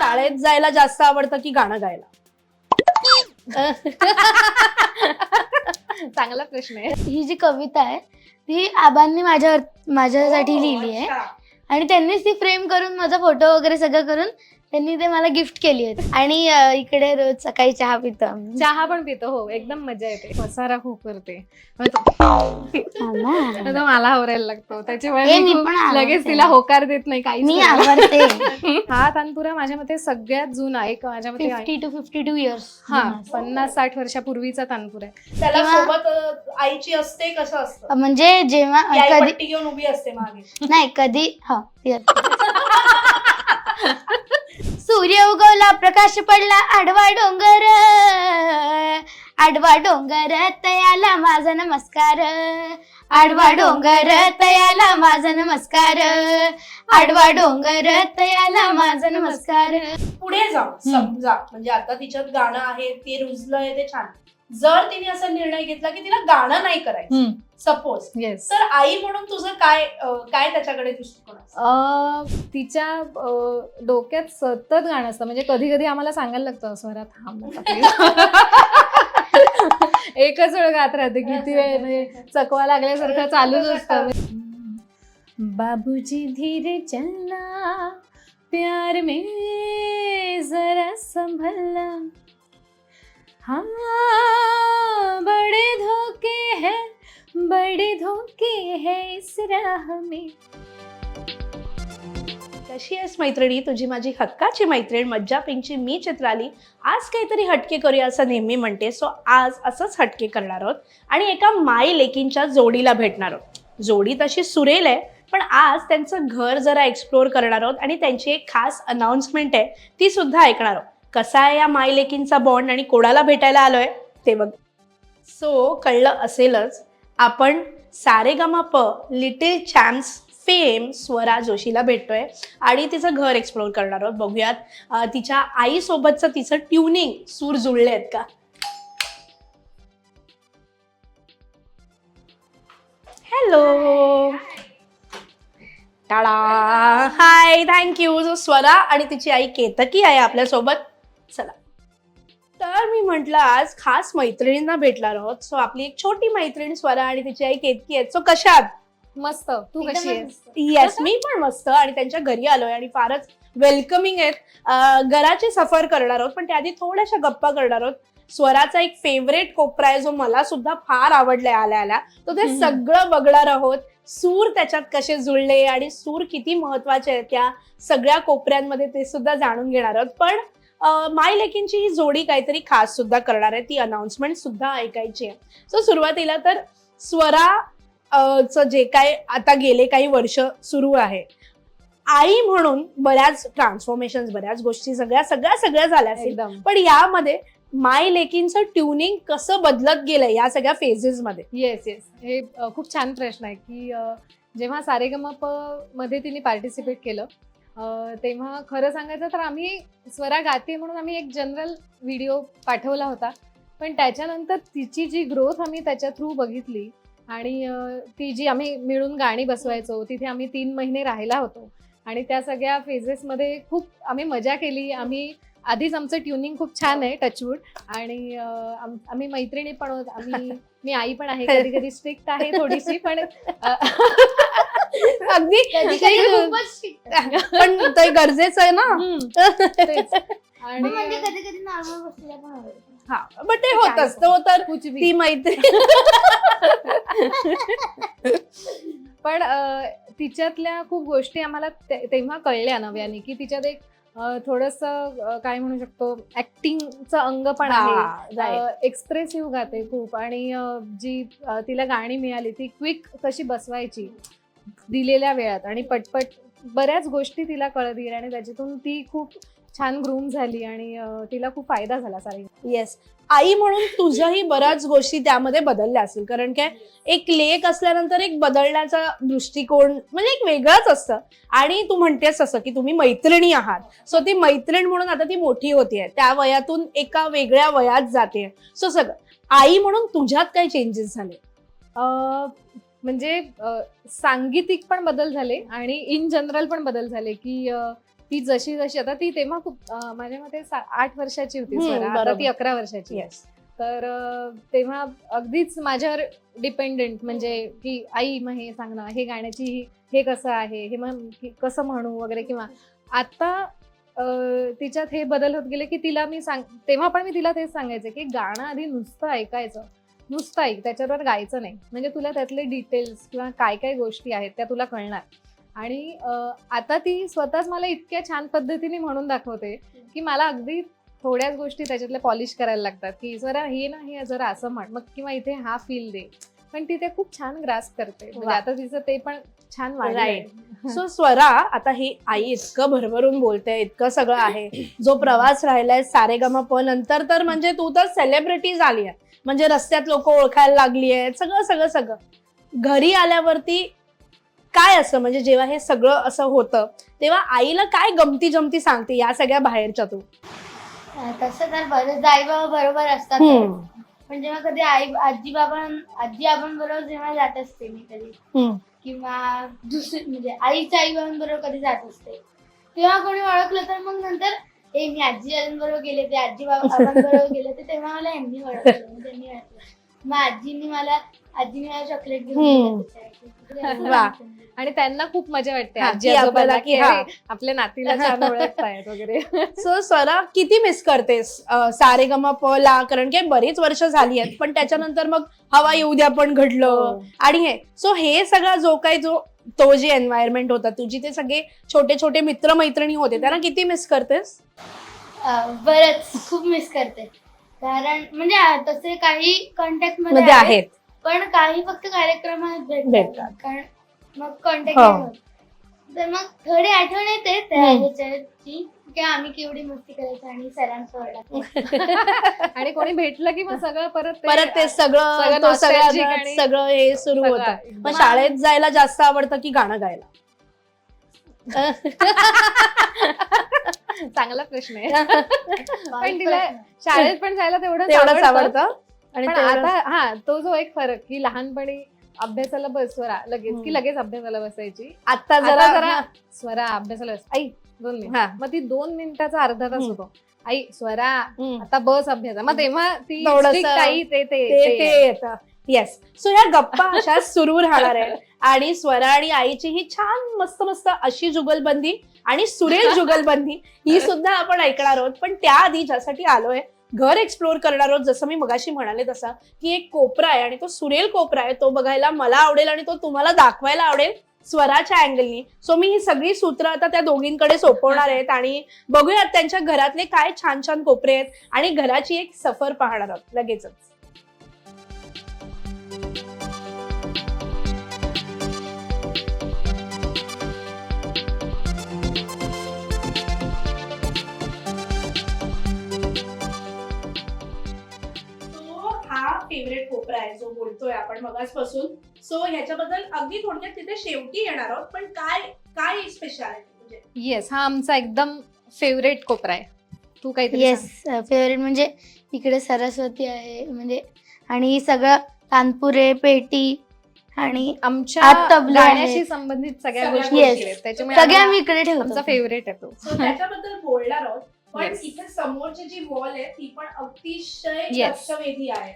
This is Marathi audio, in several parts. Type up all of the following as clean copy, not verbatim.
शाळेत जायला जास्त आवडतं की गाणं गायला? चांगला प्रश्न आहे. ही जी कविता आहे ती आबांनी माझ्यासाठी लिहिली आहे आणि त्यांनीच ती फ्रेम करून माझा फोटो वगैरे सगळं करून त्यांनी ते मला गिफ्ट केली आहे. आणि इकडे रोज सकाळी चहा पितो आम्ही. चहा पण पितो. हो, एकदम मजा येते. पसारा खूप करते. तो मला आवरायला लागतो त्याच्यामुळे मी मी पण खूप लगेच आवरते. तिला होकार देत नाही काही. मी आवडते. हा तानपुरा माझ्या मते सगळ्यात जुना एक माझ्या मते 50 to 52 इयर्स. हा 50-60 वर्षापूर्वीचा तानपूर आहे. त्याला किंवा- सोबत आईची असते, कसं असतं? म्हणजे जेव्हा की आई कधी पट्टी घेऊन उभी असते मागे. नाही कधी हा ती असते. सूर्य उगवला प्रकाश पडला आडवा डोंगर तयाला माझा नमस्कार. आडवा डोंगर तयाला माझा नमस्कार. आडवा डोंगर तयाला माझा नमस्कार. पुढे जाऊ समजा म्हणजे आता तिच्यात गाणं आहे, ते रुजलंय, ते छान. जर तिने असा निर्णय घेतला की तिला गाणं नाही करायचं सपोज, येस. तर आई म्हणून तुझं काय काय त्याच्याकडे दृष्टिकोन असतो? तिच्या डोक्यात सतत गाणं असतं. म्हणजे कधी कधी आम्हाला सांगायला लागतं स्वरा थांब नका please." एकच वेळ गात राहते किती वेळ, म्हणजे चकवा लागल्यासारखं चालूच असतं. बाबूजी धीरे चलना प्यार में जरा संभलना, हाँ बड़े धोखे है इस राह में. कशी आहेस मैत्रिणी? तुझी माझी हक्काची मैत्रीण मज्जा पिंकची मी चित्राली. आज काहीतरी हटके करूया असं नेहमी म्हणते. सो आज असंच हटके करणार आहोत आणि एका माई लेकींच्या जोडीला भेटणार आहोत. जोडी तशी सुरेल आहे, पण आज त्यांचं घर जरा एक्सप्लोअर करणार आहोत आणि त्यांची एक खास अनाउन्समेंट आहे, ती सुद्धा ऐकणार आहोत. कसा आहे या माई लेकींचा बॉन्ड आणि कोणाला भेटायला आलोय ते बघ. सो कळलं असेलच, आपण Sa Re Ga Ma Pa little champs fame Swara जोशीला भेटतोय आणि तिचं घर एक्सप्लोअर करणार आहोत. बघूयात तिच्या आईसोबतचं तिचं ट्युनिंग सूर जुळले आहेत का. हॅलो, टाळा, हाय, थँक्यू. जो स्वरा आणि तिची आई केतकी आहे आपल्यासोबत. चला, तर मी म्हटलं आज खास मैत्रिणींना भेटणार आहोत. सो आपली एक छोटी मैत्रीण स्वरा आणि तिची आई केतकी आहेत. सो कशा आहात? मस्त. तू कशी आहेस? येस, मी पण मस्त. आणि त्यांच्या घरी आलोय आणि फारच वेलकमिंग आहेत. घराची सफर करणार आहोत, पण त्याआधी थोड्याशा गप्पा करणार आहोत. स्वराचा एक फेवरेट कोपरा आहे जो मला सुद्धा फार आवडलाय आल्या तो ते सगळं बघणार आहोत. सूर त्याच्यात कसे जुळले आणि सूर किती महत्वाचे आहेत त्या सगळ्या कोपऱ्यांमध्ये ते सुद्धा जाणून घेणार आहोत. पण माई लेकींची ही जोडी काहीतरी खास सुद्धा करणार आहे, ती अनाउन्समेंट सुद्धा ऐकायची आहे. सो सुरुवातीला तर स्वरा जे काय आता गेले काही वर्ष सुरू आहे, आई म्हणून बऱ्याच ट्रान्सफॉर्मेशन, बऱ्याच गोष्टी सगळ्या झाल्या असतील, एकदम. पण यामध्ये माई लेकींचं ट्युनिंग कसं बदलत गेलंय या सगळ्या फेजेस मध्ये? येस. हे खूप छान प्रश्न आहे की जेव्हा सारेगमप मध्ये तिने पार्टिसिपेट केलं तेव्हा खरं सांगायचं तर आम्ही स्वरा गाते म्हणून आम्ही एक जनरल व्हिडिओ पाठवला होता, पण त्याच्यानंतर तिची जी ग्रोथ आम्ही त्याच्या थ्रू बघितली आणि ती जी आम्ही मिळून गाणी बसवायचो तिथे आम्ही 3 महिने राहिला होतो आणि त्या सगळ्या फेजेसमध्ये खूप आम्ही मजा केली. आम्ही आधीच आमचं ट्युनिंग खूप छान आहे, टचवूड. आणि आम्ही मैत्रिणी पण आहोत. मी आई पण आहे, कधी कधी स्ट्रिक्ट आहे थोडीशी, पण अगदी पण ते गरजेचं आहे ना. तेच. आणि कधी कधी नॉर्मल बसल्या पण आवडतं. हा, बट ते होत असतं. तर ती मैत्री पण तिच्यातल्या खूप गोष्टी आम्हाला तेव्हा कळल्या नव्याने की तिच्यात एक थोडंसं काय म्हणू शकतो, ऍक्टिंगचं अंग पण आहे. एक्सप्रेसिव्ह गाते खूप आणि जी तिला गाणी मिळाली ती क्विक कशी बसवायची दिलेल्या वेळात आणि पटपट बऱ्याच गोष्टी तिला कळत गेल्या आणि त्याच्यातून ती खूप छान ग्रूम झाली आणि तिला खूप फायदा झाला सारी. येस, आई म्हणून तुझ्याही बऱ्याच गोष्टी त्यामध्ये बदलल्या असतील, कारण काय एक लेक असल्यानंतर एक बदलण्याचा दृष्टिकोन म्हणजे एक वेगळाच असतं. आणि तू म्हणतेस असं की तुम्ही मैत्रिणी आहात, सो ती मैत्रीण म्हणून आता ती मोठी होतीये, त्या वयातून एका वेगळ्या वयात जाते. सो सगळं आई म्हणून तुझ्यात काय चेंजेस झाले? म्हणजे सांगीतिक पण बदल झाले आणि इन जनरल पण बदल झाले की ती जशी जशी आता ती तेव्हा खूप माझ्या मते 8 वर्षाची होती स्वरा, आता बरोबर. ती 11 वर्षाची आहे. येस. तर तेव्हा अगदीच माझ्यावर डिपेंडेंट, म्हणजे की आई मग हे सांग ना, हे गाण्याची हे कसं आहे, हे मग कसं म्हणू वगैरे. किंवा आता तिच्यात हे बदल होत गेले की तिला मी तेव्हा पण मी तिला तेच सांगायचे की गाणं आधी नुसतं ऐकायचं, नुसतं ऐक, त्याच्यावर गायचं नाही, म्हणजे तुला त्यातले डिटेल्स किंवा काय काय गोष्टी आहेत त्या तुला कळणार. आणि आता ती स्वतःच मला इतक्या छान पद्धतीने म्हणून दाखवते की मला अगदी थोड्याच गोष्टी त्याच्यातल्या पॉलिश करायला लागतात, की जरा हे ना हे जरा असं म्हण मग, किंवा इथे हा फील दे, पण ती ते खूप छान ग्रास्प करते. म्हणजे वा. आता तिचं ते पण छान वाढलंय. सो स्वरा, आता ही आई इतकं भरभरून बोलते, इतकं सगळं आहे, जो प्रवास राहिलाय सारेगमप नंतर, तर म्हणजे तू तर सेलिब्रिटी झाली आहे, म्हणजे रस्त्यात लोक ओळखायला लागली आहेत, सगळं सगळं सगळं. घरी आल्यावरती काय असं, म्हणजे जेव्हा हे सगळं असं होतं तेव्हा आईला काय गमती जमती सांगते या सगळ्या बाहेरच्या तू? तसं तर बरेच आई बाबा बरोबर असतात, पण जेव्हा कधी आजी आबांबरोबर जेव्हा जात असते मी कधी, किंवा दुसरी म्हणजे आईच्या आई बाबांबरोबर कधी जात असते, तेव्हा कोणी ओळखलं तर मग नंतर हे मी आजी आबांबरोबर गेले, ते आबांबरोबर गेले, ते तेव्हा मला यांनी ओळखलं, मग त्यांनी ओळखलं. मग आजीने मला चॉकलेट घेऊन दिलं. वा. आणि त्यांना खूप मजा वाटते हा, आजी की आजोबांना आपल्याला की की हा. अरे, आपल्या नातीला छान ओळखतायत वगैरे. सो स्वरा, किती मिस करतेस सारेगमप ला? कारण की बरीच वर्ष झाली आहेत, पण त्याच्यानंतर मग हवा येऊ द्या पण घडलं, आणि हे सो हे सगळा जो तो जे एन्व्हायरमेंट होता, तुझी ते सगळे छोटे छोटे मित्र मैत्रिणी होते, त्यांना किती मिस करतेस? बरंच खूप मिस करते, कारण म्हणजे तसे काही कॉन्टॅक्ट मध्ये मध्ये आहेत, आहेत. पण काही फक्त कार्यक्रमात भेटतात. भेटतात, कारण मग कॉन्टॅक्ट हो. नाही होत. तर मग थोडी आठवण येते त्या ह्याच्याची, की आम्ही केवढी मस्ती करायचो आणि सरांचा ओरडा. आणि कोणी भेटलं की मग सगळं परत ते सगळं nostalgic आणि सगळं हे सुरू सगळं होतं. एकदम. मग शाळेत जायला जास्त आवडतं की गाणं गायला? चांगला प्रश्न आहे. पण तिला शाळेत पण जायला तेवढंच तेवढंच आवडतं. आवडतं. आणि पण तेवढंच- आता हा तो जो एक फरक की लहानपणी अभ्यासाला बस स्वरा लगेच की लगेच अभ्यासाला बसायची, आता आता जरा जरा स्वरा अभ्यासाला बस, आई 2 मिनिट, हा. मग ती 2 मिनिटाचा अर्धा तास होतो, आई स्वरा हम्म. आता बस अभ्यास, मग तेव्हा ती थोडंसं strict आई ते ते येतं. येस. सो या गप्पा अशा सुरू राहणार आहेत, आणि स्वरा आणि आईची ही छान मस्त मस्त अशी जुगलबंदी आणि सुरेल जुगलबंदी ही सुद्धा आपण ऐकणार आहोत. पण त्याआधी ज्यासाठी आलोय, घर एक्सप्लोर करणार आहोत, जसं मी मगाशी म्हणाले तसा, की एक कोपरा आहे आणि तो सुरेल कोपरा आहे, तो बघायला मला आवडेल आणि तो तुम्हाला दाखवायला आवडेल स्वराच्या अँगलनी. सो मी ही सगळी सूत्र आता त्या दोघींकडे सोपवणार आहेत आणि बघूयात त्यांच्या घरातले काय छान छान कोपरे आहेत, आणि घराची एक सफर पाहणार आहोत लगेचच. हा फेवरेट कोपरा आहे जो बोलतोय आपण मगाचपासून. सो ह्याच्याबद्दल अगदी थोडक्यात तिथे शेवटी येणार आहोत, पण काय काय स्पेशालिटी म्हणजे? येस, हा आमचा एकदम फेवरेट कोपरा आहे. तू काहीतरी येस, फेवरेट म्हणजे इकडे सरस्वती आहे, म्हणजे आणि सगळं तानपुरे, पेटी आणि आमच्या आत तबला आहे. गाण्याशी संबंधित सगळ्या सगळ्या गोष्टी Yes. आहेत. त्याच्यामुळे सगळे आम्हाला- आम्ही इकडे ठेवतो. आमचा फेवरेट आहे तो. सो त्याच्याबद्दल बोलणार आहोत, पण Yes. इथे समोरची जी वॉल आहे ती पण अतिशय Yes. लक्षवेधी आहे.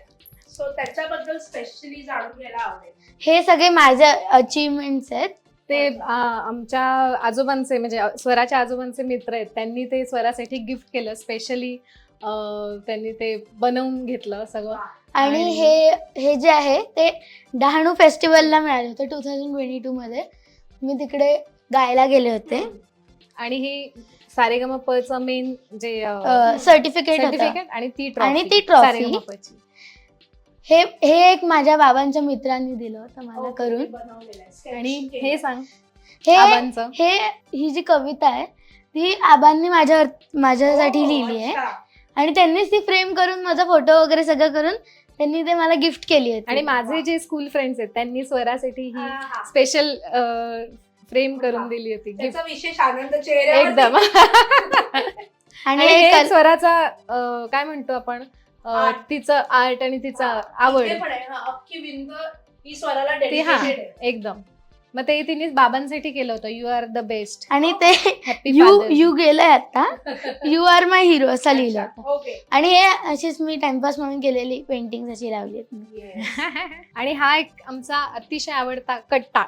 सो त्याच्याबद्दल स्पेशली जाणून घ्यायला आवडेल. हे सगळे माझ्या अचीवमेंट्स आहेत. ते आमच्या आजोबांचे, म्हणजे स्वराच्या आजोबांचे मित्र आहेत, त्यांनी ते स्वरासाठी गिफ्ट केलं स्पेशली. त्यांनी ते बनवून घेतलं सगळं. आणि हे जे आहे ते डहाणू फेस्टिवलला मिळाले होते 2022 मध्ये. मी तिकडे गायला गेले होते. आणि हे सारेगमपचं मेन जे सर्टिफिकेट सर्टिफिकेट आणि ती आणि ती ट्रॉफी trophy. सारेगमपची. हे एक माझ्या बाबांच्या मित्रांनी दिलं होतं मला करून. बनवलेलं आहे. आणि Sketch हे सांग हे आबांचं. ही जी कविता आहे ती आबांनी माझ्यासाठी केलंय. लिहिली आहे, अच्छा. आणि त्यांनीच ती फ्रेम करून माझा फोटो वगैरे सगळं करून त्यांनी ते मला गिफ्ट केली होती. आणि माझे जे स्कूल फ्रेंड्स आहेत त्यांनी स्वरासाठी ही हा, हा. स्पेशल फ्रेम करून दिली होती गिफ्ट. त्याचा विशेष आनंद चेहऱ्यावर एकदम. आणि आणि हे हे स्वराचा काय म्हणतो आपण, Art. तिचं आर्ट आणि तिचं आवड इथे पण आहे, हा, अख्खी विंद ही स्वराला ती हा डेडिकेटेड आहे. एकदम. मग ते तिने बाबांसाठी केलं होतं, यू आर द बेस्ट, आणि ते हॅपी यू गेलंय आता, यू आर माय हिरो असं लिहिलं होतं. ओके. आणि हे अशीच मी टाइमपास म्हणून केलेली पेंटिंग अशी लावली आहेत. आणि हा एक आमचा अतिशय आवडता कट्टा,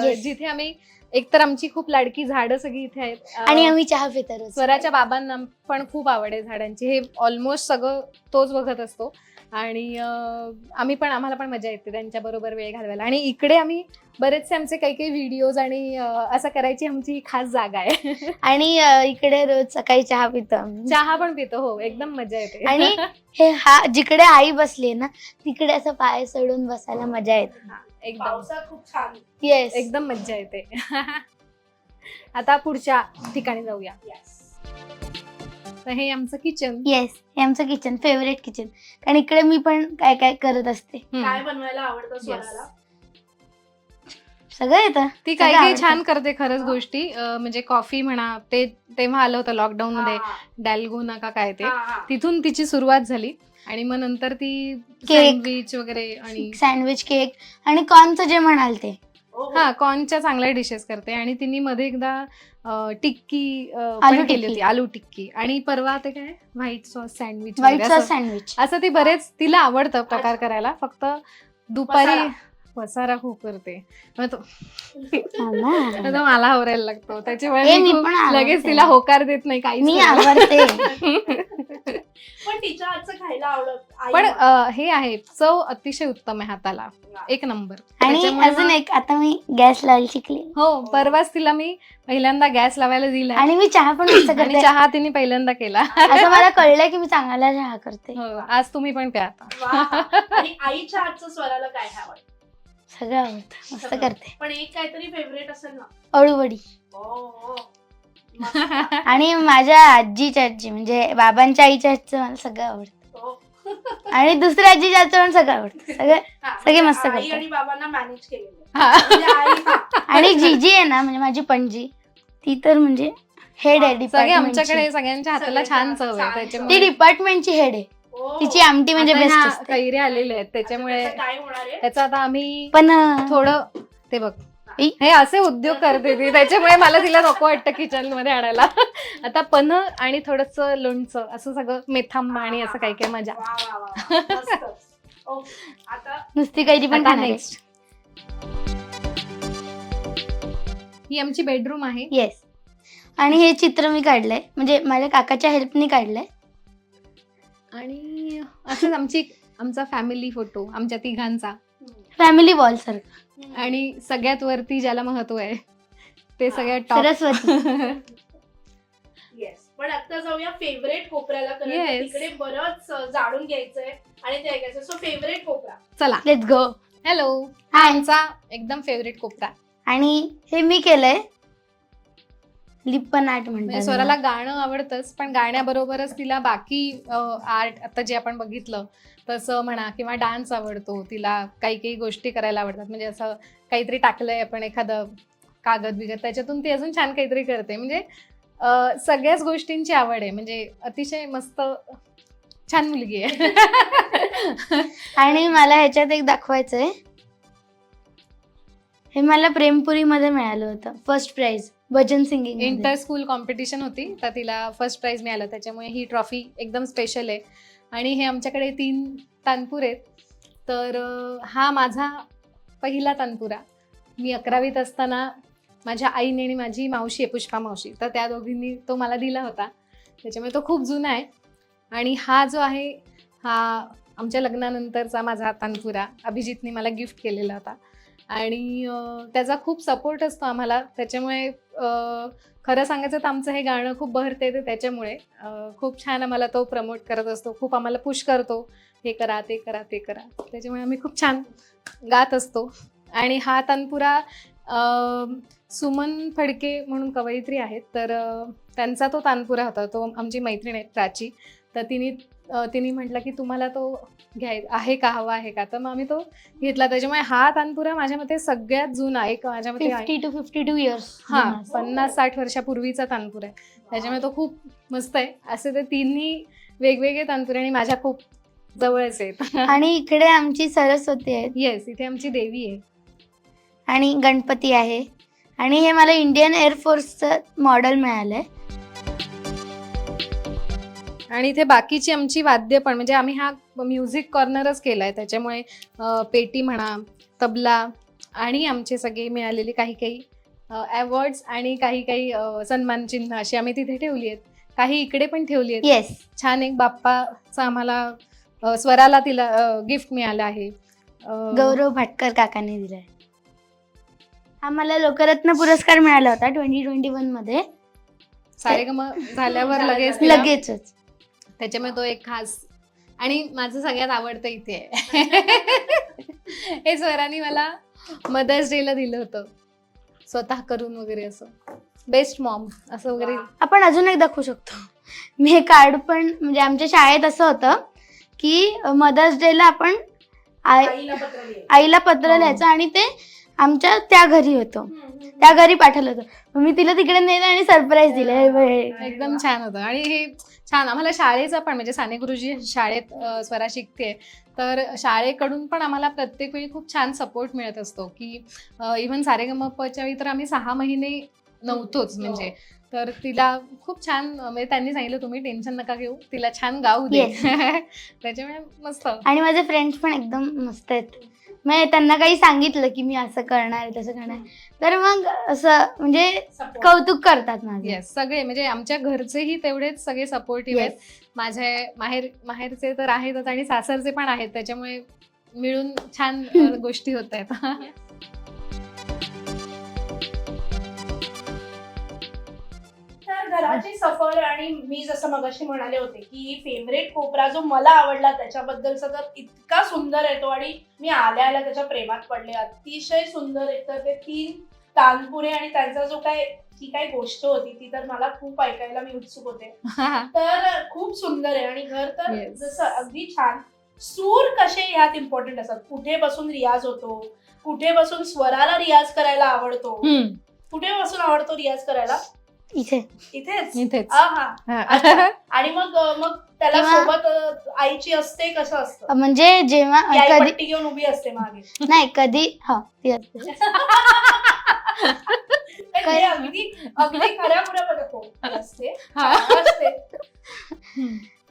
Yes. जिथे आम्ही एकतर आमची खूप लाडकी झाडं सगळी इथे आहेत, आणि आम्ही चहा पितो रोज. स्वराच्या बाबांना पण खूप आवड आहे झाडांची, हे ऑलमोस्ट सगळं तोच बघत असतो. आणि आम्हाला पण मजा येते त्यांच्या बरोबर वेळ घालवायला. आणि इकडे आम्ही बरेचसे आमचे काही काही व्हिडिओज आणि असं करायची आमची खास जागा आहे. आणि इकडे रोज सकाळी चहा पितो आम्ही. चहा पण पितो, हो, एकदम मजा येते. आणि हा जिकडे आई बसली ना तिकडे असं पाय सोडून बसायला मजा येते. एकदम पावसात खूप छान. येस. एकदम मज्जा येते. आता पुढच्या ठिकाणी जाऊया. तर हे आमचं किचन. येस, हे आमचं किचन, फेवरेट किचन. कारण इकडे मी पण काय काय करत असते. काय बनवायला आवडतं स्वराला? सगळं येतं. ती सगळं काही काही आवडतं. छान करते खरंच गोष्टी, म्हणजे कॉफी म्हणा, ते तेव्हा आलं होतं लॉकडाऊन मध्ये, डॅल्गोना का काय ते, तिथून तिची सुरुवात झाली. आणि मग नंतर ती सँडविच वगैरे आणि सँडविच, केक आणि कॉर्नचं जे म्हणाल ते. हा, कॉर्नच्या चांगल्या डिशेस करते. आणि तिने मध्ये एकदा टिक्की आलू पण केली टिक्की. होती, आलू टिक्की. आणि परवा ते काय white sauce sandwich, white sauce sandwich. असं ती बरेच, तिला आवडतं प्रकार करायला. फक्त दुपारी मसाला. पसारा खूप करते, मग तो हा ना. तो मला आवरायला लागतो. त्याच्यामुळे हे मी मी खूप पण आवडते. लगेच तिला होकार देत नाही काही. मी आवडते. पण तिच्या हातचं खायला आवडत. पण हे आहे, चव अतिशय उत्तम आहे हाताला, एक नंबर. आणि त्याच्यामुळे अजून मग- एक, आता मी गॅस लावायला शिकली. हो, परवाच तिला मी पहिल्यांदा गॅस लावायला दिला. आणि मी चहा पण मस्त आणि करते. चहा तिने पहिल्यांदा केला. असं मला कळलंय की मी चांगला चहा करते. हो, आज तुम्ही पण प्या आता. आणि आईच्या हातचं स्वराला काय आवडतं? सगळं आवडतं, मस्त करते. पण एक काहीतरी फेवरेट असेल ना? अळूवडी. हो. आणि माझ्या आजीच्या आजी म्हणजे बाबांच्या आईच्या हातचं मला सगळं आवडतं. आणि दुसऱ्या आजीच्या हातचं पण सगळं आवडतं. सगळे मस्त आई करतात. आणि बाबांना मॅनेज केलेलं. हा. म्हणजे आई आणि जीजी आहे ना, म्हणजे माझी पणजी, ती तर म्हणजे हेड आहे सगळे डिपार्टमेंटची. आमच्याकडे सगळ्यांच्या हाताला छान चव आहे. छान. ती त्याच्यामुळे डिपार्टमेंटची हेड आहे. हो. तिची आमटी म्हणजे आता बेस्ट ह्या असते. कैऱ्या आलेल्या आहेत, त्याच्यामुळे त्याचं काय होणार आहे? त्याचं आता आम्ही पण थोडं, ते बघ, ई. हे असे उद्योग करते ती, त्याच्यामुळे मला तिला नको वाटतं किचन मध्ये आणायला. आता पन्ह आणि थोडस लोणचं, असं सगळं मेथांबा आणि असं काही काही मजा. वा. मस्तच. ओके. आता नुसती कैरी पण आता खाणार आहे. नेक्स्ट, ही आमची बेडरूम आहे. येस. आणि हे चित्र मी काढलंय, म्हणजे माझ्या काकाच्या हेल्पनी काढलंय. आणि असंच आमचा फॅमिली फोटो आमच्या तिघांचा. फॅमिली वॉल सारखं. आणि सगळ्यात वरती ज्याला महत्व आहे ते सगळ्यात टॉप. सरस्वती. येस. पण आता जाऊया फेवरेट कोपऱ्याला, कारण Yes. तिकडे बरंच जाणून घ्यायचंय आणि ते ऐकायचं. सो फेवरेट कोपरा. चला, लेट्स गो. हॅलो. हा आमचा एकदम फेवरेट कोपरा. आणि हे मी केलंय लिप्पन आर्ट म्हणजे म्हणतात. स्वराला गाणं आवडतंच, पण गाण्याबरोबरच तिला बाकी आर्ट, आता जे आपण बघितलं तसं म्हणा, किंवा डान्स आवडतो तिला, काही काही गोष्टी करायला आवडतात. म्हणजे असं काहीतरी टाकलंय आपण, एखादं कागद बिगद, त्याच्यातून ती अजून छान काहीतरी करते. म्हणजे सगळ्याच गोष्टींची आवड आहे. म्हणजे अतिशय मस्त छान मुलगी आहे. आणि मला ह्याच्यात एक दाखवायचंय, हे मला प्रेमपुरी मध्ये मिळालं होतं फर्स्ट प्राइज भजन सिंगिंग. इंटर स्कूल कॉम्पिटिशन होती, तर तिला फर्स्ट प्राइज मिळालं. त्याच्यामुळे ही ट्रॉफी एकदम स्पेशल आहे. आणि हे आमच्याकडे 3 तानपूर आहेत. तर हा माझा पहिला तानपुरा. मी 11वीत असताना माझ्या आईने आणि माझी मावशी आहे, पुष्पा मावशी, तर त्या दोघींनी तो मला दिला होता. त्याच्यामुळे तो खूप जुना आहे. आणि हा जो आहे, हा आमच्या लग्नानंतरचा माझा तानपुरा अभिजितने मला गिफ्ट केलेला होता. आणि त्याचा खूप सपोर्ट असतो आम्हाला. त्याच्यामुळे खरं सांगायचं तर आमचं हे गाणं खूप बहरते, ते त्याच्यामुळे खूप छान आम्हाला तो प्रमोट करत असतो, खूप आम्हाला पुश करतो, हे करा ते करा ते करा. त्याच्यामुळे आम्ही खूप छान गात असतो. आणि हा तानपुरा सुमन फडके म्हणून कवयित्री आहेत, तर त्यांचा तो तानपुरा होता. तो आमची मैत्रीण आहे प्राची, तर तिने म्हटलं की तुम्हाला तो आहे का, हवा आहे का, तर मग आम्ही तो घेतला. त्याच्यामुळे हा तानपुरा माझ्या मते सगळ्यात जुना, एक माझ्या मते 50 to 52 इयर्स. हा 50-60 वर्षापूर्वीचा तानपुरा आहे. त्याच्यामुळे तो खूप मस्त आहे. असे ते 3 वेगवेगळे तानपुरे आणि माझ्या खूप जवळच आहेत. आणि इकडे आमची सरस्वती आहे. येस, इथे आमची देवी आहे. आणि गणपती आहे आणि हे मला इंडियन एअरफोर्सचं मॉडेल मिळालंय. आणि इथे बाकीची आमची वाद्य पण म्हणजे आम्ही हा म्युझिक कॉर्नरच केलाय, त्याच्यामुळे पेटी म्हणा, तबला आणि आमचे सगळे मिळालेले काही काही अवॉर्ड्स आणि काही काही सन्मान चिन्ह अशी आम्ही तिथे ठेवली आहेत. काही इकडे पण ठेवली आहेत. येस, छान एक बाप्पाचा आम्हाला स्वराला तिला गिफ्ट मिळालं आहे. गौरव भाटकर काकांनी दिलाय. आम्हाला लोकरत्न पुरस्कार मिळाला होता 2021 मध्ये. सारेगम झाल्यावर लगेचच लगेचच. त्याच्यामुळे तो एक खास आणि माझं सगळ्यात आवडतं इथे आहे. हे स्वरांनी मला मदर्स डेला दिलं होतं, स्वतः करून वगैरे असं बेस्ट मॉम असं वगैरे. आपण अजून एक दाखवू शकतो. मी हे कार्ड पण म्हणजे आमच्या शाळेत असं होतं की मदर्स डेला आपण आईला पत्र लिहायचं आणि ते आमच्या त्या घरी होतं, त्या घरी पाठवलं होतं. मी तिला तिकडे नेलं आणि सरप्राईज दिलं. एकदम छान होतं. आणि हे छान आम्हाला शाळेचं पण म्हणजे साने गुरुजी शाळेत स्वरा शिकते, तर शाळेकडून पण आम्हाला प्रत्येक वेळी खूप छान सपोर्ट मिळत असतो की इव्हन सारेगमपच्या वेळी तर आम्ही 6 महिने नव्हतोच म्हणजे. तर तिला खूप छान म्हणजे त्यांनी सांगितलं तुम्ही टेन्शन नका घेऊ, तिला छान गाऊ दे. त्याच्यामुळे मस्त. आणि माझे फ्रेंड्स पण एकदम मस्त आहेत. म्हणजे त्यांना काही सांगितलं की मी असं करणार आहे तसं करणार आहे, तर मग असं म्हणजे कौतुक करतात माझे. येस, सगळे म्हणजे आमच्या घरचेही तेवढेच सगळे सपोर्टिव्ह आहेत. माझे माहेरचे तर आहेतच आणि सासरचे पण आहेत, त्याच्यामुळे मिळून छान गोष्टी होत आहेत. घराची सफर आणि मी जसं मगाशी म्हणाले होते की फेवरेट कोपरा जो मला आवडला त्याच्याबद्दलचा तर इतका सुंदर आहे तो, आणि मी आल्या आल्या त्याच्या प्रेमात पडले. अतिशय सुंदर. एकतर ते 3 तानपुरे आणि त्यांचा जो काय ती काय गोष्ट होती ती तर मला खूप ऐकायला मी उत्सुक होते. तर खूप सुंदर आहे. आणि घर तर Yes. जसं अगदी छान. सूर कसे ह्यात इम्पॉर्टंट असतात. कुठे बसून रियाज होतो, कुठे बसून स्वराला रियाज करायला आवडतो, कुठे बसून आवडतो रियाज करायला? इथेच. अच्छा. आणि मग त्याला सोबत आईची असते, कसं असतं? म्हणजे जेव्हा कधी पट्टी घेऊन उभी असते मागे? नाही, कधी ती असते. अगदी खऱ्या खुऱ्या असते.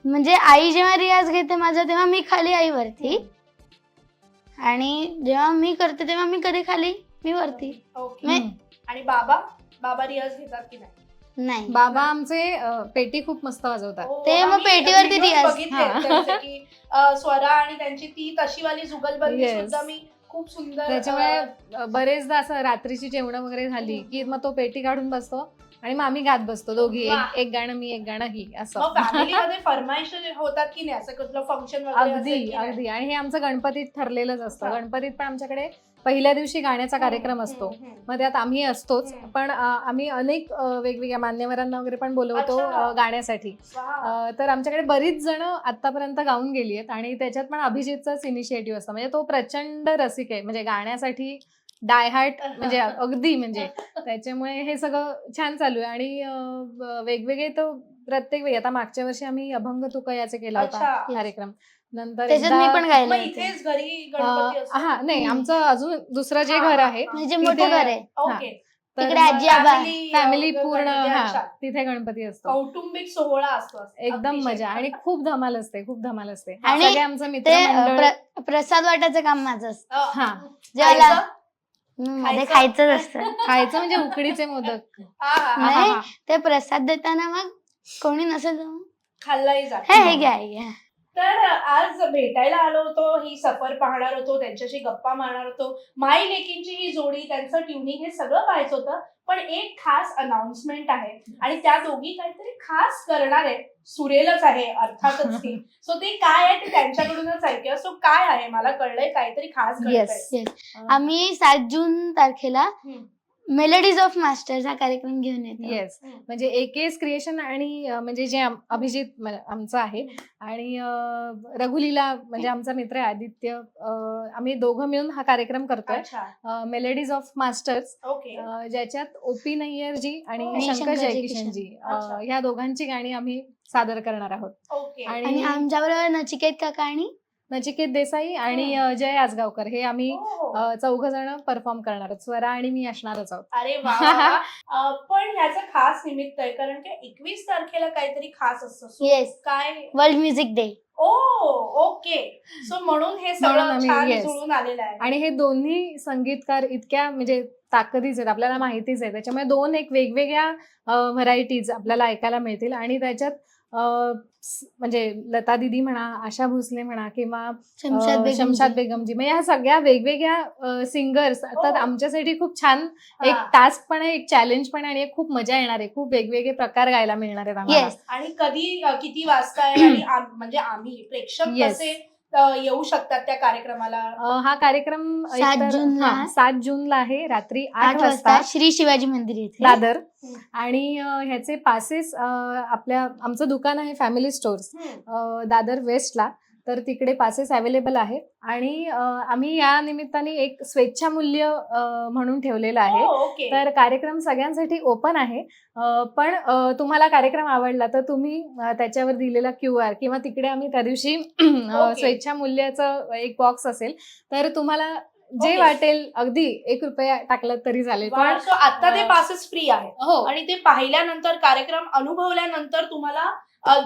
म्हणजे आई जेव्हा रियाज घेते माझा तेव्हा मी खाली आई वरती, आणि जेव्हा मी करते तेव्हा मी कधी खाली मी वरती. आणि बाबा रियाज घेतात की नाही? नाही, बाबा आमचे पेटी खूप मस्त वाजवतात. ते मग पेटीवरती रियाज. बघितले की स्वरा आणि त्यांची ती तशीवाली जुगलबंदी सुद्धा मी खूप सुंदर. त्याच्यामुळे बरेचदा असं रात्रीची जेवण वगैरे झाली की मग तो पेटी काढून बसतो आणि मग आम्ही गात बसतो दोघी, एक गाणं मी एक गाणं ही, असं. फॅमिलीमध्ये फरमाईश होतात की नाही असं कुठलं फंक्शन वगैरे? अगदी. आणि हे आमचं गणपतीत ठरलेलंच असतं. गणपतीत पण आमच्याकडे पहिल्या दिवशी गाण्याचा कार्यक्रम असतो, मग त्यात आम्ही असतोच, पण आम्ही अनेक वेगवेगळ्या मान्यवरांना वगैरे पण बोलवतो गाण्यासाठी. तर आमच्याकडे बरीच जण आतापर्यंत गाऊन गेली आहेत आणि त्याच्यात पण अभिजितचाच इनिशिएटिव्ह असतं. म्हणजे तो प्रचंड रसिक आहे, म्हणजे गाण्यासाठी डायहार्ट, म्हणजे अगदी. म्हणजे त्याच्यामुळे हे सगळं छान चालू आहे. आणि वेगवेगळे तो प्रत्येक वेळी, आता मागच्या वर्षी आम्ही अभंग तुकयाचे केला होता कार्यक्रम. नंतर मी पण गायला इथेच घरी गणपती असतो? नाही, आमचं अजून दुसरं जे घर आहे म्हणजे मोठं घर आहे, ओके. तिकडे आजी आबा फॅमिली पूर्ण तिथे गणपती असतो. कौटुंबिक सोहळा असतो. एकदम मजा आणि खूप धमाल असते, खूप धमाल असते. आणि सगळे आमचं मित्र प्रसाद वाटायचं काम माझं असतं. हा, जेवायला मध्ये खायचंच असतं. खायचं म्हणजे उकडीचे मोदक. नाही, ते प्रसाद देताना मग कोणी नसेल खाल्लाही जात. हे घ्या. तर आज भेटायला आलो होतो, ही सफर पाहणार होतो, त्यांच्याशी गप्पा मारणार होतो, माई लेकींची ही जोडी, त्यांचं ट्युनिंग, हे सगळं पाहायचं होतं. पण एक खास अनाउन्समेंट आहे आणि त्या दोघी काहीतरी खास करणार आहे. सुरेलच आहे अर्थातच ती. सो ते काय आहे ते त्यांच्याकडूनच ऐकूया. सो काय आहे? मला कळलंय काहीतरी खास घडतंय. आम्ही 7 जून तारखेला मेलडीज ऑफ मास्टर्स हा कार्यक्रम घेऊन येतो. येस, म्हणजे एकेस क्रिएशन आणि म्हणजे जे अभिजित आमचं आहे आणि रघुलीला म्हणजे आमचा मित्र आहे आदित्य, आम्ही दोघं मिळून हा कार्यक्रम करतोय, मेलडीज ऑफ मास्टर्स, ज्याच्यात ओपी नय्यरजी आणि शंकर जयकिशनजी ह्या दोघांची गाणी आम्ही सादर करणार आहोत. आणि आमच्याबरोबर नचिकेत काका आणि नचिकेत देसाई आणि जय आसगावकर हे आम्ही चौघ जण परफॉर्म करणार आहोत. स्वरा आणि मी असणारच आहोत. अरे वा वा वा. पण ह्याचं खास निमित्त आहे कारण की 21 तारखेला काहीतरी खास असतं. So येस, काय? World music day. Okay. So म्हणून हे सगळं म्हणून आम्ही- छान yes. जुळून आलेलं आहे. आणि हे दोन्ही संगीतकार इतक्या म्हणजे ताकदीच आहेत, आपल्याला माहितीच आहे. त्याच्यामुळे दोन एक वेगवेगळ्या व्हरायटीज आपल्याला ऐकायला मिळतील आणि त्याच्यात म्हणजे लता दिदी म्हणा, आशा भोसले म्हणा किंवा शमशाद बेगमजी म्हणजे ह्या सगळ्या वेगवेगळ्या सिंगर्स. तर आमच्यासाठी खूप छान एक टास्क पण आहे, एक चॅलेंज पण आहे आणि एक खूप मजा येणार आहे. खूप वेगवेगळे प्रकार गायला मिळणार आहेत आम्हाला. येस, आणि कधी किती वाजता आहे आणि म्हणजे आम्ही प्रेक्षक Yes. कसे येऊ शकतात त्या कार्यक्रमाला? हा कार्यक्रम 7 जूनला. 7 जूनला आहे, रात्री 8 वाजता श्री शिवाजी मंदिर इथे. दादर. हम्म. आणि ह्याचे पासेस आमचं दुकान आहे फॅमिली स्टोर्स दादर वेस्टला, तर तिकडे पासेस अवेलेबल आहेत. आणि आम्ही या निमित्ताने एक स्वेच्छामूल्य म्हणून ठेवलेलं आहे. ओके. तर कार्यक्रम सगळ्यांसाठी ओपन आहे. पण तुम्हाला कार्यक्रम आवडला तर तुम्ही त्याच्यावर दिलेला QR किंवा तिकडे आम्ही त्या दिवशी स्वेच्छामूल्याचं एक बॉक्स असेल, तर तुम्हाला जे Okay. वाटेल अगदी ₹1 टाकलं तरी चालेल. पण So आता ते पासेस फ्री आहे हो, आणि ते पाहिल्यानंतर कार्यक्रम अनुभवल्यानंतर तुम्हाला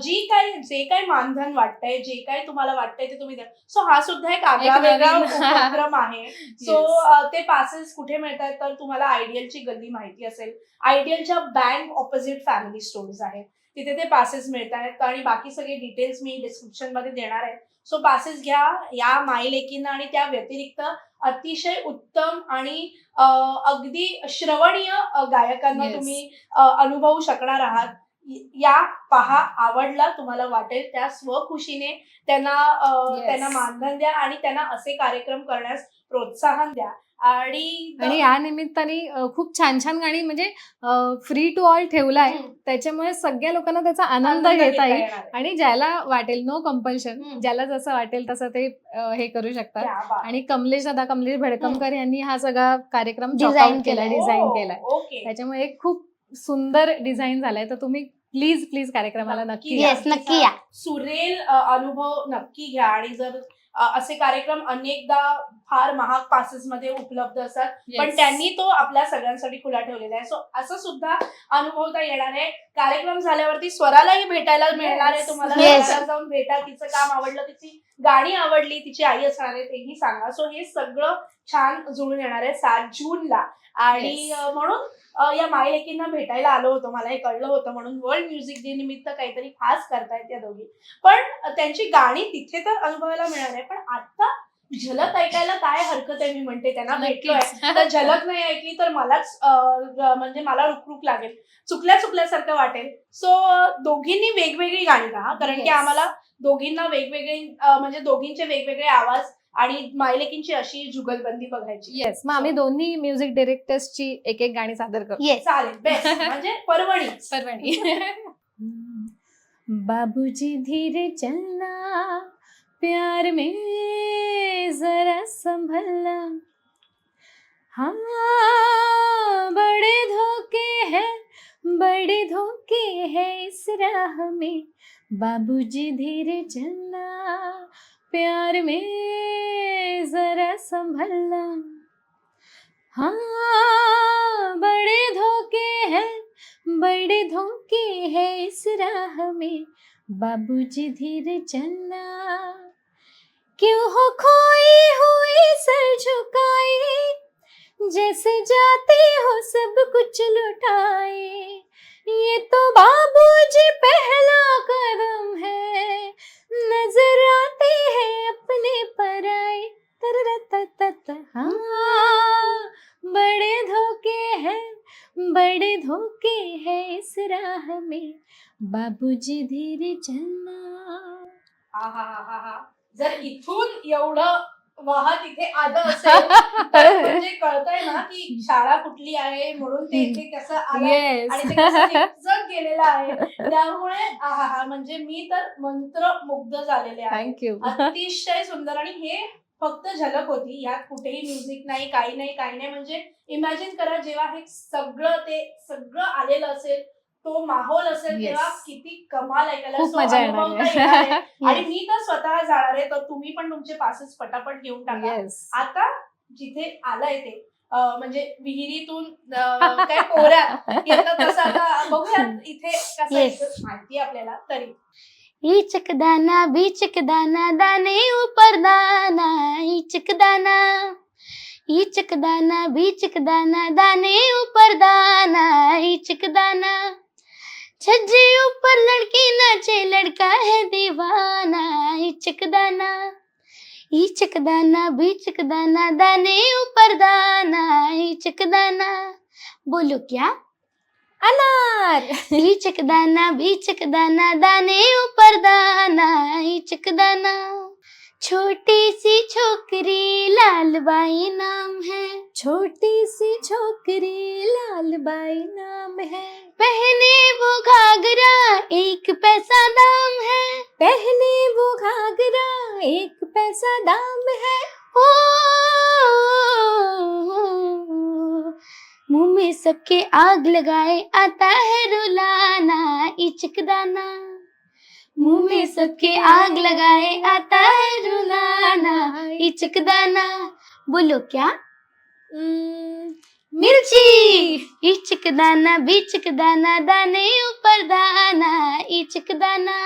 जे काही मानधन वाटतंय, जे काही तुम्हाला वाटतंय ते तुम्ही द्या. सो हा सुद्धा एक आगळा एक वेगळा नवीन- उपक्रम आहे. सो ते पासेस कुठे मिळतात तर तुम्हाला आयडियलची गल्ली माहिती असेल, आयडियलच्या बँक ऑपोजिट फॅमिली स्टोर्स आहेत, तिथे ते पासेस मिळतात. आणि बाकी सगळे डिटेल्स मी डिस्क्रिप्शन मध्ये देणार आहे. सो पासेस घ्या या माईलेकींना. आणि त्या व्यतिरिक्त अतिशय उत्तम आणि अगदी श्रवणीय गायकांना Yes. तुम्ही अनुभवू शकणार आहात. या पहा, आवडला तुम्हाला वाटेल त्या स्वखुशीने त्यांना Yes. त्यांना मानधन द्या आणि त्यांना असे कार्यक्रम करण्यास प्रोत्साहन द्या. आणि या निमित्ताने खूप छान छान गाणी म्हणजे फ्री टू ऑल ठेवलाय. हम्म. त्याच्यामुळे सगळ्या लोकांना त्याचा आनंद आनंद घेता घेता येईल. येणार आहे. आणि ज्याला वाटेल नो कंपल्शन, हम्म. ज्याला जसं वाटेल तसं ते हे करू शकतात. क्या बात. आणि कमलेश भडकमकर यांनी हा सगळा कार्यक्रम Design केलाय, ओ, डिझाईन केलाय. ओके. त्याच्यामुळे एक खूप सुंदर डिझाईन झालाय. तर तुम्ही प्लीज कार्यक्रमाला नक्की नक्की या. येस, नक्की या. सुरेल अनुभव नक्की घ्या. आणि जर असे कार्यक्रम अनेकदा फार महाग पासेस मध्ये उपलब्ध असतात, पण Yes. त्यांनी तो आपल्या सगळ्यांसाठी खुला ठेवलेला आहे. सो असं सुद्धा अनुभवता येणार आहे. कार्यक्रम झाल्यावरती स्वरालाही भेटायला मिळणार आहे तुम्हाला. Yes. स्वराला जाऊन भेटा, तिचं काम आवडलं, तिची गाणी आवडली, तिची आई असणार आहे तेही सांगा. सो हे सगळं छान जुळून येणार आहे 7 जूनला. आणि Yes. म्हणून या माईलेकींना भेटायला आलो होतो, मला हे कळलं होतं, म्हणून वर्ल्ड म्युझिक डे निमित्त काहीतरी खास करतायत या दोघी. पण त्यांची गाणी तिथे तर अनुभवायला मिळणार आहे, पण आता झलक ऐकायला काय हरकत आहे. मी म्हणते त्यांना भेटलोय नक्कीच. तर झलक नाही ऐकली तर मलाच म्हणजे मला रुकरुक लागेल, चुकल्यासारखं वाटेल. सो दोघींनी वेगवेगळी गाणी गा, कारण की Yes. आम्हाला दोघींना वेगवेगळे म्हणजे दोघींचे वेगवेगळे आवाज आणि माईलेकींची अशी जुगलबंदी बघायची. येस, मग आम्ही दोन्ही म्युझिक डिरेक्टर्सची एक गाणी सादर करतो. येस. चालेल, बेस्ट. म्हणजे परवणी. बाबूजी धीरे चलना, प्यार में जरा संभलना, हाँ बड़े धोखे हैं इस राह में. बाबूजी धीरे चलना, प्यार में जरा संभलना, हाँ बड़े धोखे हैं इस राह में. बाबूजी धीरे चलना, क्यों हो खोई हुई सर झुकाए, जैसे जाते हो सब कुछ लुटाए. ये तो बाबूजी पहला कदम है, नजर आते हैं अपने पराए. तररततत, हाँ बड़े धोखे हैं इस राह में. बाबूजी धीरे चलना. आहा. जर इथून एवढं वाहत इथे आलं असेल तर म्हणजे कळतंय ना की शाळा कुठली आहे, म्हणून ते इथे कसं आलं येस. आणि ते कसं निघत गेलेलं आहे. त्यामुळे आहा, म्हणजे मी तर मंत्रमुग्ध झालेले आहे. थँक्यू. अतिशय सुंदर. आणि हे फक्त झलक होती, यात कुठेही म्युझिक नाही, काही नाही. म्हणजे इमॅजिन करा जेव्हा हे सगळं आलेलं असेल तो माहोल असेल Yes. तेव्हा किती कमाल ऐकायला खूप so मजा येणार अनुभवता आहे. येणार आहे. आणि Yes. मी तर स्वतः जाणार आहे, तर तुम्ही पण तुमचे पासेस पटापट घेऊन टाका. येस. आता जिथे आलाय ते म्हणजे विहिरीतून काय पोऱ्यात येतं तसं आता बघूयात इथे कसं Yes. येतं, माहिती आपल्याला तरी. इचक दाना बीचक दाना दाने ऊपर दाना इचक दाना इचक दाना बीचक दाना दाने ऊपर दाना इचक दाना छज्जे ऊपर लड़की नाचे लड़का है दीवाना इचक दाना बीचक दाना दाने ऊपर दाना इचक दाना बोलो क्या अनार. इचक दाना बीचक दाना दाने ऊपर दाना इचक दाना छोटी सी छोकरी लालबाई नाम है छोटी सी छोकरी लालबाई नाम है. पहने वो घाघरा एक पैसा दाम है पहले वो घाघरा एक पैसा दाम है. ओ मुंह में सबके आग लगाए आता है रुलाना इचक दाना मुंह में सबके आग लगाए आता है रुलाना इचक दाना बोलो क्या मिर्ची इचक दाना बीचक दाना दाने ऊपर दाना इचक दाना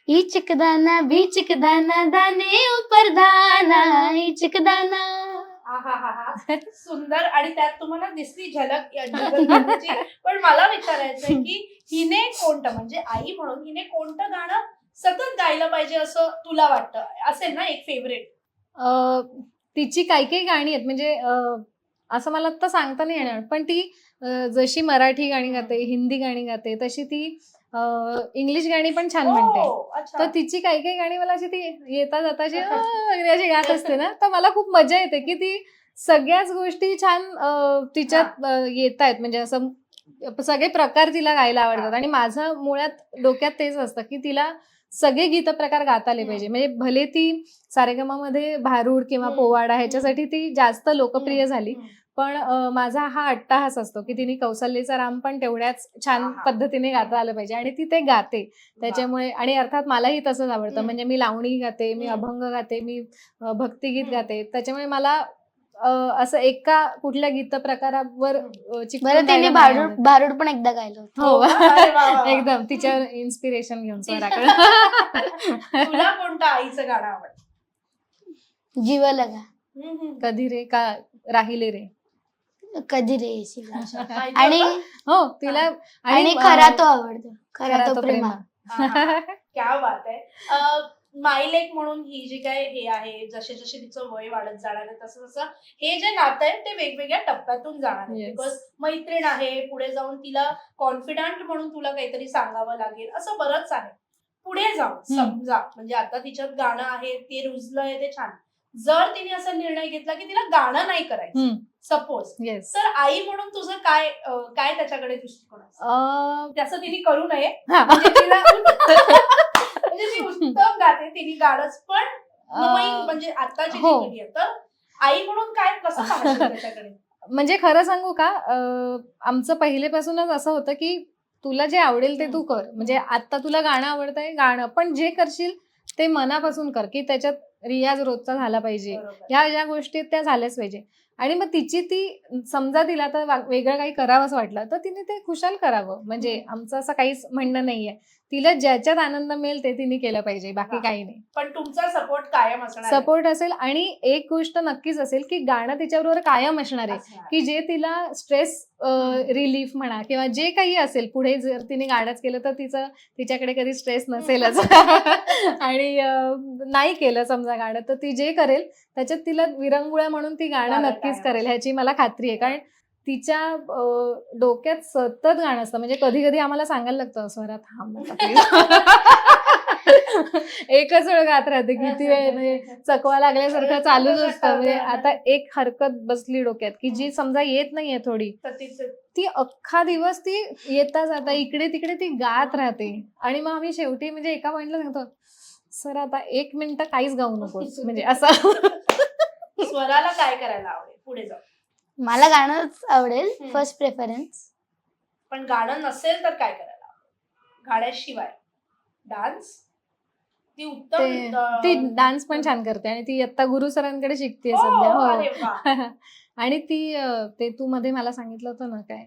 बीचक दाना दाने ऊपर दाना इचक दाना. आहाहाहा. सुंदर. आणि त्यात तुम्हाला दिसली झलक या जुगलबंदीची. पण मला विचारायचंय की हिने कोणतं, म्हणजे आई म्हणून हिने कोणतं गाणं सतत गायलं पाहिजे असं तुला वाटतं? असेल ना एक फेवरेट? तिची काही गाणी आहेत, म्हणजे असं मला आता सांगता नाही येणार, पण ती जशी मराठी गाणी गाते, हिंदी गाणी गाते, तशी ती इंग्लिश गाणी पण छान म्हणते. अच्छा. तर तिची काही गाणी मला अशी ती येता जाता अशी वगैरे अशी गात असते ना, तर मला खूप मजा येते की ती सगळ्याच गोष्टी छान तिच्यात येत आहेत, म्हणजे असं सगळे प्रकार तिला गायला आवडतात. आणि माझं मुळात डोक्यात तेच असतं की तिला सगळे गीत प्रकार गाता आले पाहिजे. म्हणजे भले ती सारेगमामध्ये भारूड किंवा पोवाडा ह्याच्यासाठी ती जास्त लोकप्रिय झाली, पण माझा हा अट्टाहास असतो की तिने कौसल्येचा राम पण तेवढ्याच छान पद्धतीने गाता आलं पाहिजे, आणि ती ते गाते त्याच्यामुळे. आणि अर्थात मलाही तसंच आवडतं, म्हणजे मी लावणी गाते, मी अभंग गाते, मी भक्तिगीत गाते, त्याच्यामुळे मला असं एका कुठल्या गीत प्रकारावर बरं तिने भारूड पण एकदा गायलं होतं. हो अरे वा वा. एकदम तिच्या इन्स्पिरेशन घेऊन स्वराकडे. तुला कोणतं आईचं गाणं आवडतं? जीव लगा कधी रे का राहिले रे. कधी रे येशील आशा. माहिती आणि होतं? हो तिला. आणि खरा तो आवडतो खरा तो प्रेमा. आहा, क्या बात आहे. माईलेक म्हणून ही जी काय हे आहे, जसे जसे तिचं वय वाढत जाणार आहे तसं तसं हे जे नातं आहे ते वेगवेगळ्या टप्प्यातून जाणार आहे. Yes. बिकॉज मैत्रीण आहे, पुढे जाऊन तिला कॉन्फिडंट म्हणून तुला काहीतरी सांगावं लागेल, असं बरंच आहे. पुढे जाऊन समजा म्हणजे आता तिच्यात गाणं आहे, ते रुजलंय, ते छान. जर तिने असा निर्णय घेतला की तिला गाणं नाही करायचं सपोज, येस, तर आई म्हणून तुझं काय काय त्याच्याकडे दृष्टिकोन असतो? त्याचं तिने करू नये, हा. म्हणजे तिला म्हणजे ती उत्तम गाते, तिने गाणंच, पण नवीन म्हणजे आताची जी हो. पिढी आहे, तर आई म्हणून काय कसं पाहायचं त्याच्याकडे? म्हणजे खरं सांगू का, आमचं पहिलेपासूनच असं होतं की तुला जे आवडेल ते तू कर. म्हणजे आता तुला गाणं आवडतंय, गाणं, पण जे करशील ते मनापासून कर, की त्याच्यात रियाज रोजचा झाला पाहिजे, बरोबर. ह्या ज्या गोष्टी त्या झाल्याच पाहिजे. आणि मग तिची ती समजा तिला आता वेगळं काही करावंच वाटलं तर तिने ते खुशाल करावं. म्हणजे आमचं असं काहीच म्हणणं नाहीये, तिला ज्याच्यात आनंद मिळेल ते तिने केलं पाहिजे, बाकी हा. काही नाही. पण तुमचा सपोर्ट कायम असणार आहे. सपोर्ट असेल, आणि एक गोष्ट नक्कीच असेल की गाणं तिच्याबरोबर कायम असणार आहे, असणार. की जे तिला स्ट्रेस रिलीफ म्हणा किंवा जे काही असेल, पुढे जर तिने गाणंच केलं तर तिच्याकडे कधी स्ट्रेस नसेलच. आणि नाही केलं समजा गाणं, तर ती जे करेल त्याच्यात तिला विरंगुळा म्हणून ती गाणं गाणं नक्कीच कायम करेल, ह्याची मला खात्री आहे. कारण तिच्या डोक्यात सतत गाणं असतं. म्हणजे कधी कधी आम्हाला सांगायला लागतं, स्वरात थांब नका please." एकच वेळ गात राहते, किती वेळ म्हणजे चकवा लागल्यासारखं चालूच असतं. म्हणजे आता एक हरकत बसली डोक्यात की जी समजा येत नाहीये थोडी, तर तिचं- ती अख्खा दिवस ती येता जाता इकडे तिकडे ती गात राहते. आणि मग आम्ही शेवटी म्हणजे एका पॉइंटला सांगतो, सर आता 1 मिनिट काहीच गाऊ नकोस, म्हणजे असं. स्वराला काय करायला आवडेल पुढे जाऊन? मला गाणंच आवडेल हम्म. First preference. पण गाणं नसेल तर काय करायला? गाण्याशिवाय डान्स ती उत्तम ती डान्स पण छान करते आणि ती आता गुरु सरांकडे शिकते हो, सध्या. अरे वा. आणि ती ते तू मध्ये मला सांगितलं होतं ना काय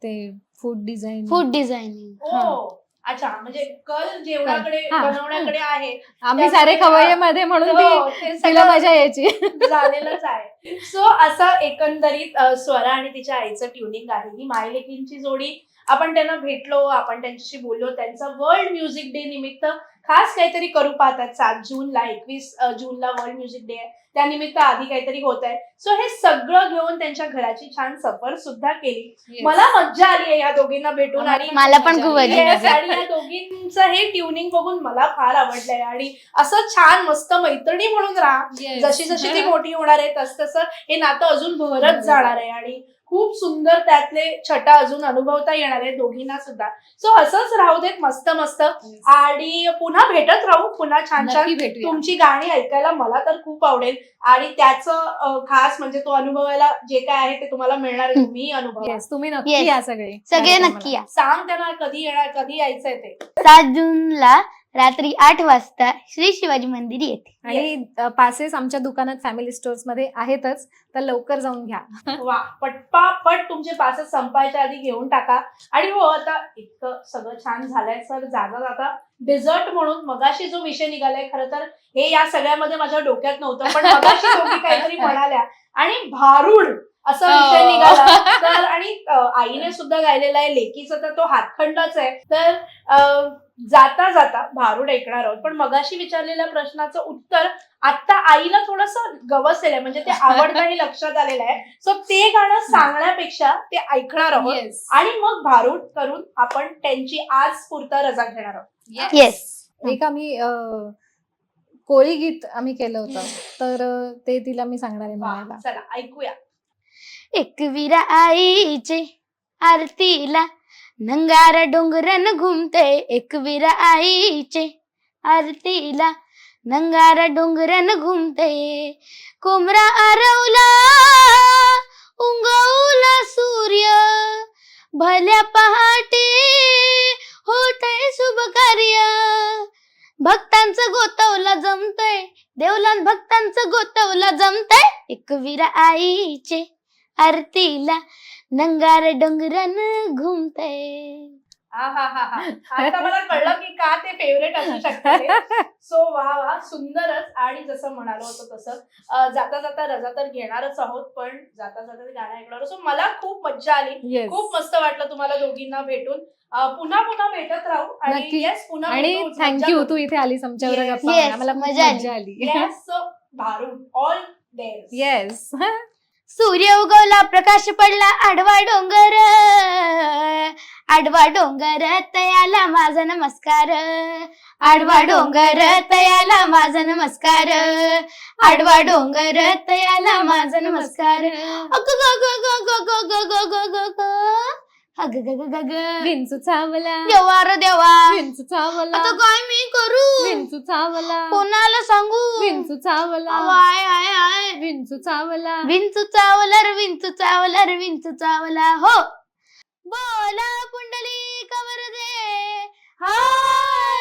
ते फूड डिझाईन. Food designing. हो अच्छा, म्हणजे कल जेवणाकडे हा. बनवण्याकडे आहे. आम्ही सारे खवय्येमध्ये म्हणून हो, ते तिला सगळं मजा यायची. झालेलंच आहे. सो असं एकंदरीत स्वरा आणि तिच्या आईचं ट्युनिंग आहे. ही मायलेकींची जोडी. आपण त्यांना भेटलो, आपण त्यांच्याशी बोललो. त्यांचा वर्ल्ड म्युझिक डे निमित्त खास काहीतरी करू पाहतात. 7 जूनला 21 जूनला वर्ल्ड म्युझिक डे आहे. त्यानिमित्त आधी काहीतरी होत आहे. सो हे सगळं घेऊन त्यांच्या घराची छान सफर सुद्धा केली. मला मज्जा आली आहे या दोघींना भेटून आणि मला पण खूप मजा Yes, आली. आणि या दोघींचं हे ट्युनिंग बघून मला फार आवडलंय आणि असं छान मस्त मैत्रिणी म्हणून राहा. जशी जशी ती मोठी होणार आहे तस तसं हे नातं अजून भरत जाणार आहे आणि खूप सुंदर त्यातले छटा अजून अनुभवता येणार आहे दोघींना सुद्धा. सो असंच राहू देत मस्त मस्त आणि पुन्हा भेटत राहू. पुन्हा छान छान तुमची गाणी ऐकायला मला तर खूप आवडेल आणि त्याचं खास म्हणजे तो अनुभवायला जे काय आहे ते तुम्हाला मिळणार आहे. तुम्ही अनुभव तुम्ही नक्की Yes. या सगळे सगळे नक्की या. सांग त्यांना कधी येणार, कधी यायचंय ते. 7 जूनला रात्री 8 वाजता श्री शिवाजी मंदिर येथे. आणि पासेस आमच्या दुकानात फॅमिली स्टोअर्स मध्ये आहेतच, तर लवकर जाऊन घ्या. वा, पटपापट तुमचे पासेस संपायच्या आधी घेऊन टाका. आणि हो आता इतकं सगळं छान झालंय सर, जाता जाता डेझर्ट म्हणून मगाशी जो विषय निघालाय, खरं तर हे या सगळ्यामध्ये माझ्या डोक्यात नव्हतं, पण मगाशी दोघी काहीतरी म्हणाल्या आणि भारूड असा विषय निघाला. तर आणि आईने सुद्धा गायलेला आहे, लेकीचा तर तो हातखंडाच आहे. तर जाता जाता भारूड ऐकणार आहोत. पण मगाशी विचारलेल्या प्रश्नाचं उत्तर आता आईला थोडंसं गवसलेलं आहे, म्हणजे ते आवडतं हे लक्षात आलेलं आहे. सो ते गाणं सांगण्यापेक्षा ते ऐकणार आहोत आणि मग भारूड करून आपण त्यांची आज पुरता रजा घेणार आहोत. येस. एक आम्ही कोळी गीत आम्ही केलं होतं, तर ते तिला मी सांगणार आहे म्हणायला. वा, चला ऐकूया. एकविरा आईचे आरतीला नंगारा डोंगरन घुमते. एकविरा आईचे आरतीला नंगारा डोंगरन घुमते. कोमरा आरवला उंगवला सूर्य भल्या पहाटे होतय शुभ कार्य. भक्तांचं गोतवला जमतय देवलान, भक्तांचं गोतवला जमतय. एकविरा आईचे आरतीला नंगार डोंगरन घुमतय. आता मला कळलं की का ते फेवरेट असू शकते. सो वा वा, सुंदरच. आणि जसं म्हणालो होतो तसं जाता जाता रजा तर घेणारच आहोत, पण जाता जाता ते गाणं ऐकणार. सो मला खूप मज्जा आली, खूप मस्त वाटलं तुम्हाला दोघींना भेटून. पुन्हा पुन्हा भेटत राहू आणि येस पुन्हा आणि थँक्यू तू इथे आलीस आमच्यावर गप्पा मारायला. मला मजा आली. येस भारूड ऑल देअर. येस. सूर्य उगवला प्रकाश पडला आडवा डोंगर. आडवा डोंगर तयाला माझा नमस्कार. आडवा डोंगर तयाला माझा नमस्कार. आडवा डोंगर तयाला माझा नमस्कार. अग ग ग ग ग ग ग ग ग ग ग अग ग ग ग ग विंचू चावला देवा र देवा. विंचू चावला आता काय मी करू? विंचू चावला कोणाला सांगू? विंचू चावला आय आय आय विंचू चावला. विंचू चावला रे विंचू चावला रे विंचू चावला. हो बोला पुंडलिक वरदे. हाय